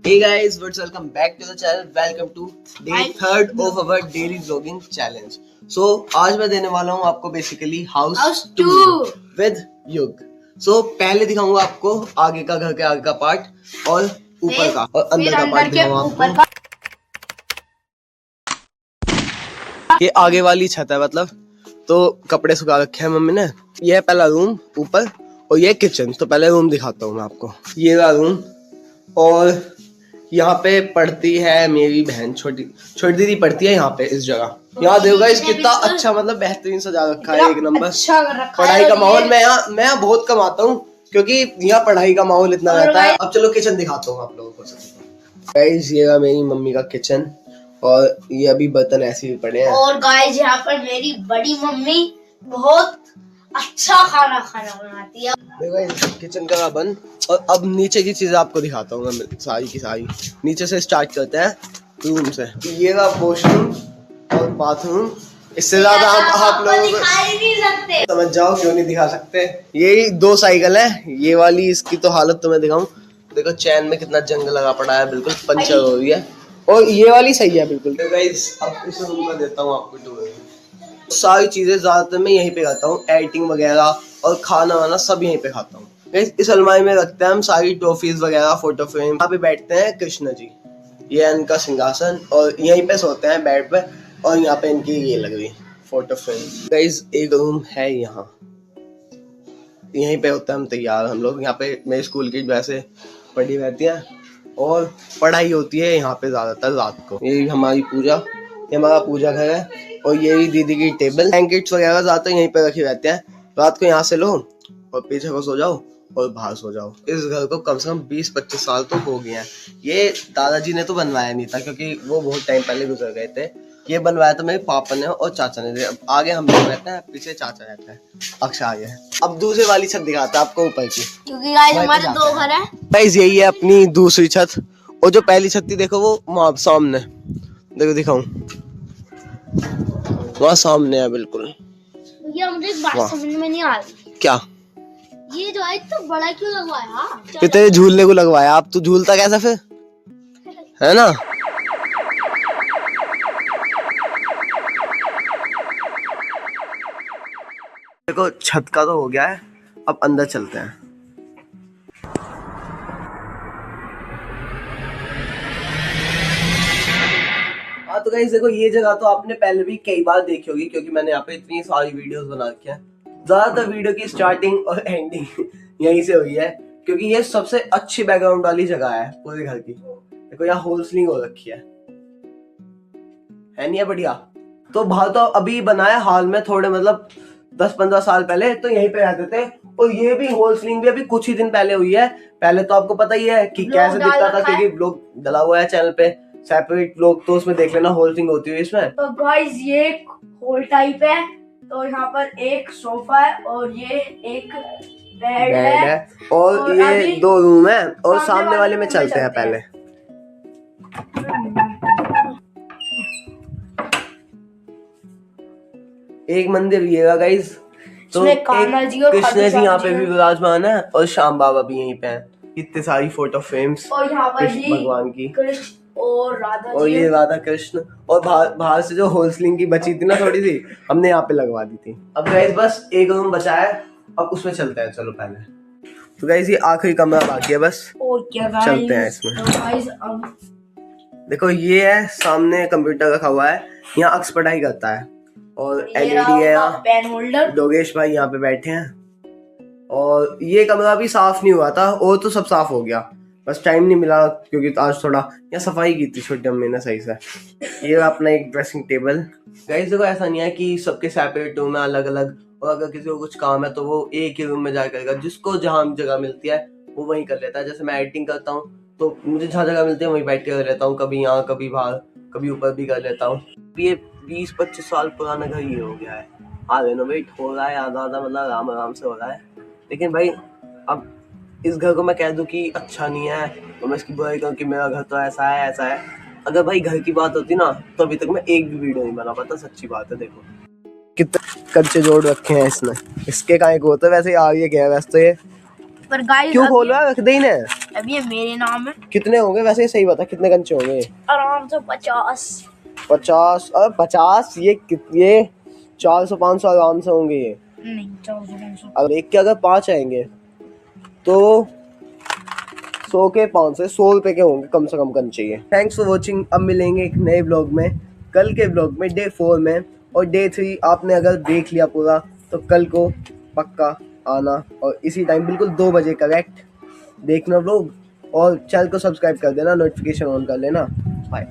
Hey guys, welcome back to the channel. Welcome to day third of our daily vlogging challenge. So आज मैं देने वाला हूँ आपको basically house tour with युग. So पहले दिखाऊंगा आपको आगे का घर के आगे का पार्ट और ऊपर का और अंदर का पार्ट दिखाऊंगा आपको. ये आगे वाली छत है मतलब तो कपड़े सुखा रखे हैं मम्मी ने. ये है पहला रूम ऊपर और ये किचन. तो पहले रूम दिखाता हूँ मैं आपको. ये रहा रूम और यहाँ पे पढ़ती है मेरी बहन. छोटी दीदी पढ़ती है यहाँ पे इस जगह. यहाँ देखो इस कितना अच्छा मतलब बेहतरीन सजा रखा है. एक नंबर पढ़ाई का माहौल. मैं यहाँ बहुत कम आता हूँ क्योंकि यहाँ पढ़ाई का माहौल इतना रहता है. अब चलो किचन दिखाता हूँ आप लोगों को. गाइस ये रहा मेरी मम्मी का किचन और ये अभी बर्तन ऐसे ही पड़े हैं. और गाइस यहाँ पर मेरी बड़ी मम्मी बहुत अच्छा खाना बनाती है. देखो किचन का बंद. और अब नीचे की चीजें आपको दिखाता हूँ मैं सारी की सारी. नीचे से स्टार्ट करते हैं रूम से. ये रहा वॉशरूम और बाथरूम. इससे ज्यादा आप लोगों को नहीं सकते. समझ जाओ क्यों नहीं दिखा सकते. ये 2 साइकिल है. ये वाली इसकी तो हालत तुम्हें दिखाऊं. देखो चैन में कितना जंग लगा पड़ा है. बिल्कुल पंचर हो रही है. और ये वाली सही है बिल्कुल. तो गाइस अब इस रूम का देता हूँ आपको टूर. सारी चीजें ज्यादातर मैं यहीं पे खाता हूँ. एडिटिंग वगैरह और खाना वाना सब यहीं पे खाता हूँ. इस अलमारी में रखते हैं हम सारी ट्रॉफीज वगैरह, फोटो फ्रेम. यहाँ पे बैठते हैं कृष्ण जी. ये इनका सिंहासन और यहीं पे सोते हैं बेड पे. और यहाँ पे इनकी ये लग रही फोटो फ्रेम. गाइस एक रूम है यहाँ. यहीं पे होता है हम तैयार हम लोग. यहाँ पे मेरे स्कूल की वैसे पढ़ी रहती हैं और पढ़ाई होती है यहाँ पे ज्यादातर रात को. ये हमारी पूजा, ये हमारा पूजा घर है. और यही दीदी की टेबल. ब्लैंकेट्स वगैरह ज्यादातर यहीं पे रखे रहते हैं. रात को यहाँ से लो और पीछे को सो जाओ और बाहर सो जाओ. इस घर को कम से कम 20-25 साल तो हो गए हैं. ये दादाजी ने तो बनवाया नहीं था क्योंकि वो बहुत टाइम पहले गुजर गए थे. ये बनवाया था मेरे पापा ने और चाचा ने. अब आगे हम लोग रहते हैं, पीछे चाचा रहता है. अक्ष आगे है. अब दूसरी वाली छत दिखाता है आपको ऊपर की क्योंकि गाइस हमारे 2 घर है. गाइस यही है अपनी दूसरी छत. और जो पहली छत थी देखो वो वहाँ सामने देखो दिखाऊं. वहाँ सामने है बिल्कुल. ये मुझे एक बात समझ में नहीं आ रही. क्या? ये जो है तो बड़ा क्यों लगवाया? कि तेरे झूलने को लगवाया. आप तू झूलता कैसा फिर, है ना? देखो छत का तो हो गया है. अब अंदर चलते हैं. हाँ तो गाइस देखो ये जगह तो आपने पहले भी कई बार देखी होगी क्योंकि मैंने यहाँ पे इतनी सारी वीडियोस बना रखी हैं. ज्यादातर वीडियो की स्टार्टिंग और एंडिंग यहीं से हुई है क्योंकि ये सबसे अच्छी बैकग्राउंड वाली जगह है पूरे घर की. देखो यहाँ होल सीलिंग हो रखी है नहीं है बढ़िया. तो बाहर तो अभी बना है हाल में थोड़े मतलब 10-15 साल पहले तो यहीं पे रहते थे. और ये भी होल सीलिंग भी अभी कुछ ही दिन पहले हुई है. पहले तो आपको पता ही है कि कैसे दिखता था क्योंकि ब्लॉग डला हुआ है चैनल पे सेपरेट ब्लॉग. तो उसमें देख लेना होल सीलिंग होती है इसमें. तो गाइस ये होल टाइप है. तो यहाँ पर एक सोफा है और ये एक बेड है. और ये 2 रूम है. और सामने वाले में चलते हैं पहले. एक मंदिर ये है गाइस. तो कृष्ण जी यहाँ पे भी विराजमान है और श्याम बाबा भी यहीं पे हैं. इतने सारी फोटो फ्रेम्स और यहाँ पर कृष्ण भगवान की और राधा जी. और ये राधा कृष्ण. और बाहर से जो होल सीलिंग की बची थी ना थोड़ी सी हमने यहाँ पे लगवा दी थी. अब गाइस बस एक रूम बचा है. अब उसमें चलते हैं. चलो पहले. तो गाइस ये आखिरी कमरा बाकी है बस. चलते हैं इसमें. देखो ये है सामने कंप्यूटर रखा हुआ है. यहाँ अक्स पढ़ाई करता है और एलईडी है यहाँ. Pen holder. योगेश भाई यहाँ पे बैठे हैं. और ये कमरा भी साफ नहीं हुआ था और तो सब साफ हो गया. बस टाइम नहीं मिला क्योंकि आज थोड़ा यहाँ सफाई की थी छोटी अम्मी ने सही से. ये अपना एक ड्रेसिंग टेबल. गाइस देखो ऐसा नहीं है कि सबके सेपरेट रूम है अलग अलग. और अगर किसी को कुछ काम है तो वो एक ही रूम में जाकर करेगा. जिसको जहाँ जगह मिलती है वो वहीं कर लेता है. जैसे मैं एडिटिंग करता हूँ तो मुझे जहाँ जगह मिलती है वहीं बैठ के कर लेता हूँ. कभी यहाँ कभी बाहर कभी ऊपर भी कर लेता हूँ. ये 20-25 साल पुराना घर ये हो गया है. हाँ रेनोवेट हो रहा है आधा मतलब आराम से हो रहा है. लेकिन भाई अब इस घर को मैं कह दूं कि अच्छा नहीं है तो मैं इसकी बुराई कहूँ कि मेरा घर तो ऐसा है. अगर भाई घर की बात होती ना तो अभी तक मैं एक भी वीडियो नहीं बना पाता. सच्ची बात है. देखो कितने कच्चे जोड़ रखे हैं इसने. इसके काहे को होता है वैसे. आगे क्या है वैसे तो ये पर गाइस क्यों खोल रहा है. रख दे ही ना. अब ये मेरे नाम है। कितने होंगे वैसे, सही बता कितने कंचे होंगे? आराम से 50। 50? अरे 50? ये 400-500 आराम से होंगे ये। नहीं 400-500। अगर एक के अगर 5 आएंगे तो 100 के 500, 100 रुपए के होंगे कम से कम कंचे ये। Thanks for watching. अब मिलेंगे एक नए ब्लॉग में, कल के ब्लॉग में, डे 4 में। और डे 3 आपने अगर देख लिया पूरा तो कल को पक्का आना और इसी टाइम बिल्कुल 2 बजे करेक्ट देखना ब्लॉग। और चैनल को सब्सक्राइब कर देना, नोटिफिकेशन ऑन कर लेना। बाय।